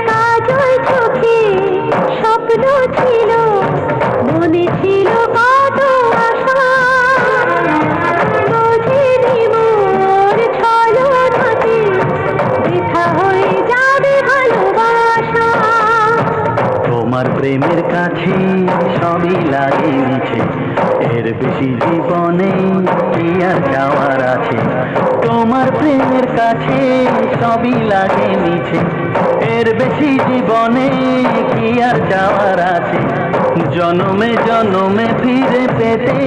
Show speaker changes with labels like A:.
A: কাজল চোখে স্বপ্ন ছিল, মনে ছিল কত আশা, বোঝেনি মোর ছলনাতে বৃথা হয়ে যাবে ভালোবাসা।
B: তোমার প্রেমের কাছে সবই লাগে মিছে, এর বেশি জীবনে কি আর যাওয়ার আছে। তোমার প্রেমের কাছে সবই লাগে মিছে, এর বেশি জীবনে কি আর যাওয়ার আছে। জনমে জনমে ফিরে পেতে